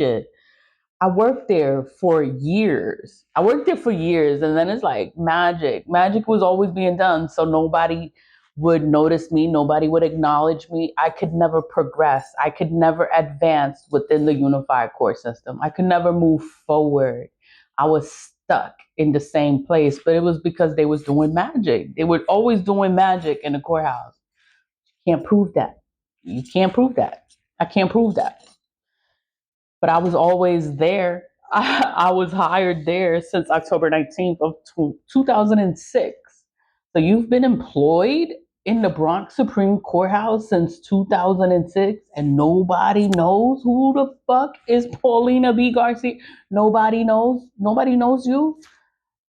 shit. I worked there for years. And then it's like magic. Magic was always being done, so nobody would notice me, nobody would acknowledge me. I could never progress. I could never advance within the unified court system. I could never move forward. I was stuck in the same place, but it was because they was doing magic. They were always doing magic in the courthouse. Can't prove that. You can't prove that. I can't prove that. But I was always there. I was hired there since October 19th of 2006. So you've been employed in the Bronx Supreme Courthouse since 2006 and nobody knows who the fuck is Paulina B Garcia? Nobody knows. Nobody knows you?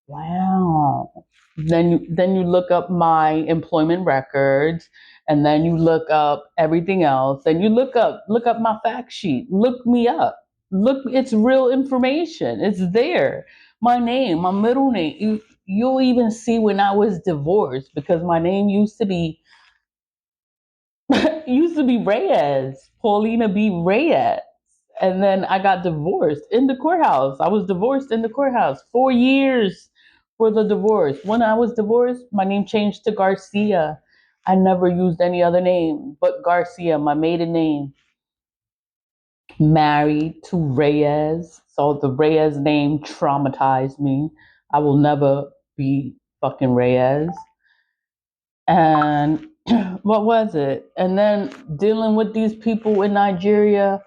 Wow. Then you look up my employment records, and then you look up everything else, and you look up my fact sheet. Look me up. Look, it's real information. It's there. My name, my middle name. You'll even see when I was divorced, because my name used to be Reyes, Paulina B Reyes. And then I got divorced in the courthouse. I was divorced in the courthouse. 4 years for the divorce. When I was divorced, my name changed to Garcia. I never used any other name but Garcia, my maiden name. Married to Reyes. So the Reyes name traumatized me. I will never be fucking Reyes. And what was it? And then dealing with these people in Nigeria,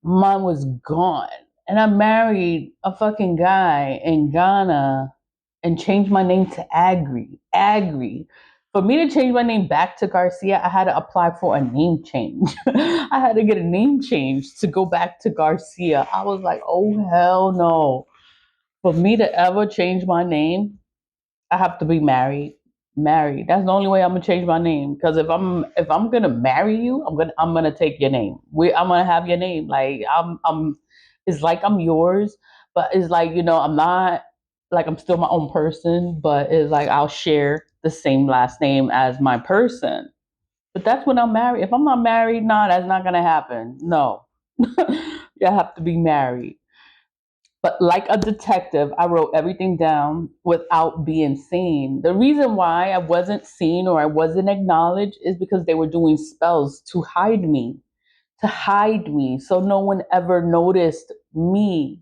mine was gone. And I married a fucking guy in Ghana and changed my name to Agri. Agri. For me to change my name back to Garcia, I had to apply for a name change. I had to get a name change to go back to Garcia. I was like, oh hell no. For me to ever change my name, I have to be married. Married. That's the only way I'm gonna change my name. Because if I'm gonna marry you, I'm gonna take your name. I'm gonna have your name. Like I'm. It's like I'm yours, but it's like, I'm not, like, I'm still my own person. But it's like I'll share the same last name as my person. But that's when I'm married. If I'm not married, nah, that's not gonna happen. No, you have to be married. But like a detective, I wrote everything down without being seen. The reason why I wasn't seen or I wasn't acknowledged is because they were doing spells to hide me, so no one ever noticed me.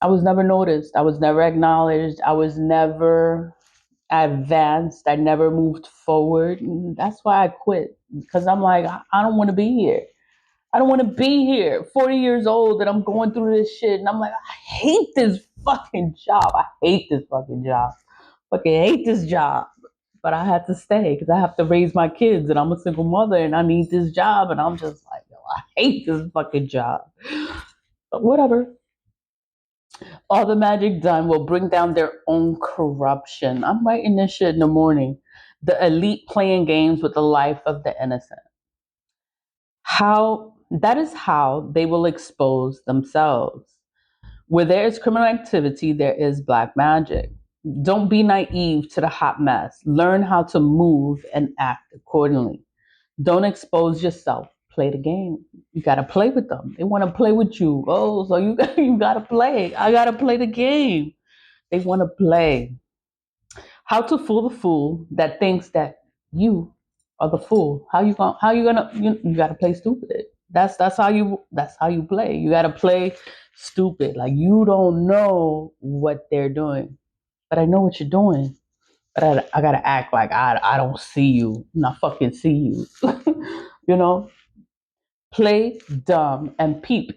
I was never noticed. I was never acknowledged. I was never advanced. I never moved forward. And that's why I quit, because I'm like, I don't want to be here. I don't want to be here. 40 years old and I'm going through this shit. And I'm like, I hate this fucking job. I hate this fucking job. Fucking hate this job. But I had to stay because I have to raise my kids and I'm a single mother and I need this job. And I'm just like, yo, I hate this fucking job. But whatever. All the magic done will bring down their own corruption. I'm writing this shit in the morning. The elite playing games with the life of the innocent. How that is how they will expose themselves. Where there is criminal activity, there is black magic. Don't be naive to the hot mess. Learn how to move and act accordingly. Don't expose yourself. Play the game. You gotta play with them. They want to play with you. Oh, so you gotta play. I gotta play the game. They want to play. How to fool the fool that thinks that you are the fool. You gotta play stupid. That's how you play. You gotta play stupid. Like you don't know what they're doing. But I know what you're doing. But I gotta act like I don't see you. And I fucking see you. you know? Play dumb and peep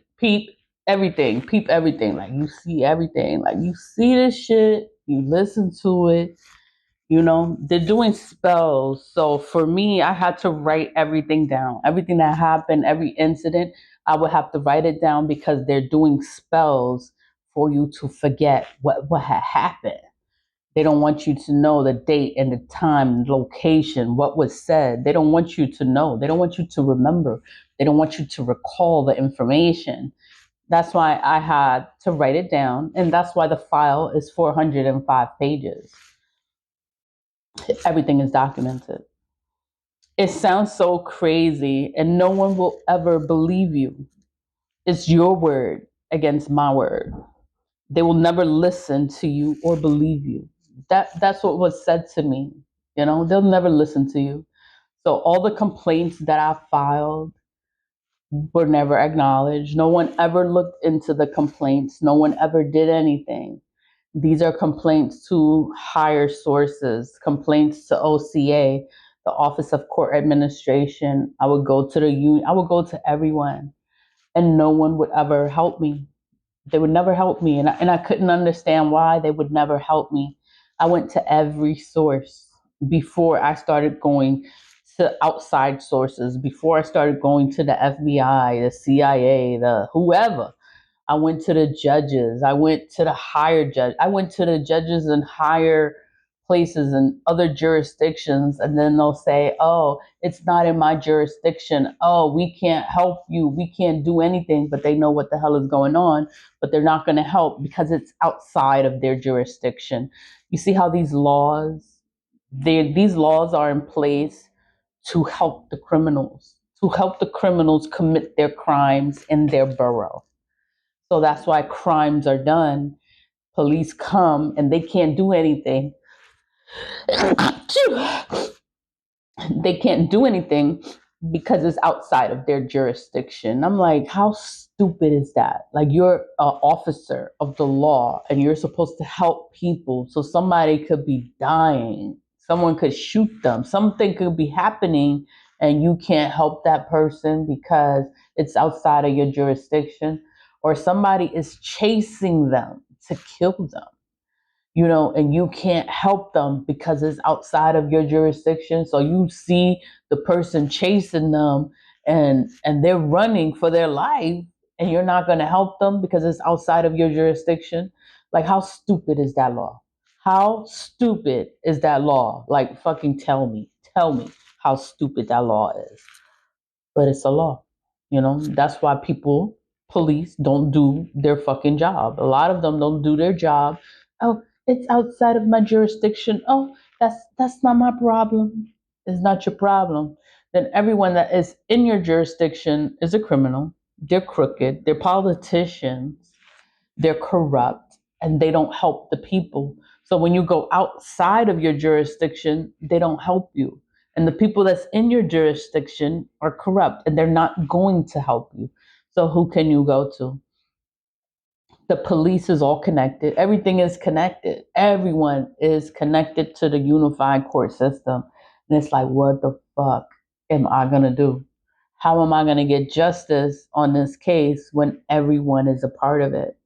everything. Peep everything. Like you see everything. Like you see this shit, you listen to it. They're doing spells. So for me, I had to write everything down. Everything that happened, every incident, I would have to write it down because they're doing spells for you to forget what had happened. They don't want you to know the date and the time, location, what was said. They don't want you to know. They don't want you to remember. They don't want you to recall the information. That's why I had to write it down. And that's why the file is 405 pages. Everything is documented. It sounds so crazy and no one will ever believe you. It's your word against my word. They will never listen to you or believe you. That's what was said to me. They'll never listen to you. So all the complaints that I filed were never acknowledged. No one ever looked into the complaints. No one ever did anything. These are complaints to higher sources, complaints to OCA, the Office of Court Administration. I would go to the union. I would go to everyone, and no one would ever help me. They would never help me, and I couldn't understand why they would never help me. I went to every source before I started going to outside sources, before I started going to the FBI, the CIA, the whoever. I went to the judges. I went to the higher judge. I went to the judges in higher places and other jurisdictions, and then they'll say, "Oh, it's not in my jurisdiction. Oh, we can't help you. We can't do anything." But they know what the hell is going on, but they're not going to help because it's outside of their jurisdiction. You see how these laws are in place to help the criminals, commit their crimes in their borough. So that's why crimes are done. Police come and they can't do anything. They can't do anything because it's outside of their jurisdiction. I'm like, how stupid is that? Like, you're an officer of the law and you're supposed to help people. So somebody could be dying, someone could shoot them, something could be happening, and you can't help that person because it's outside of your jurisdiction, or somebody is chasing them to kill them, and you can't help them because it's outside of your jurisdiction. So you see the person chasing them, and they're running for their life, and you're not going to help them because it's outside of your jurisdiction. Like, how stupid is that law? How stupid is that law? Like, fucking tell me how stupid that law is. But it's a law. That's why police don't do their fucking job. A lot of them don't do their job. Oh, it's outside of my jurisdiction. Oh, that's not my problem. It's not your problem. Then everyone that is in your jurisdiction is a criminal. They're crooked. They're politicians. They're corrupt, and they don't help the people. So when you go outside of your jurisdiction, they don't help you. And the people that's in your jurisdiction are corrupt, and they're not going to help you. So who can you go to? The police is all connected. Everything is connected. Everyone is connected to the unified court system. And it's like, what the fuck am I going to do? How am I going to get justice on this case when everyone is a part of it?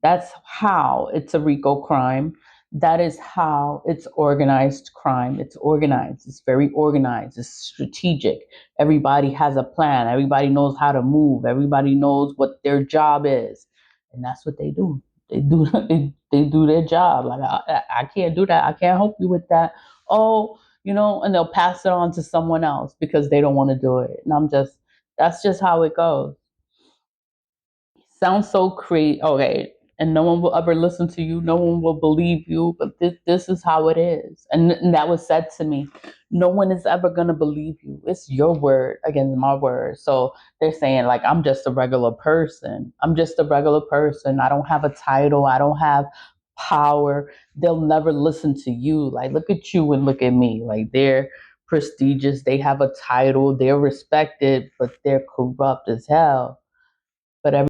That's how it's a RICO crime. That is how it's organized crime. It's organized. It's very organized. It's strategic. Everybody has a plan. Everybody knows how to move. Everybody knows what their job is. And that's what they do. They do their job. Like, I can't do that. I can't help you with that. Oh, and they'll pass it on to someone else because they don't want to do it. And that's just how it goes. Sounds so creative. Okay, and no one will ever listen to you. No one will believe you. But this is how it is, and that was said to me. No one is ever gonna believe you. It's your word against my word. So they're saying, like, I'm just a regular person. I'm just a regular person. I don't have a title. I don't have power. They'll never listen to you. Like, look at you and look at me. Like, they're prestigious. They have a title. They're respected, but they're corrupt as hell. But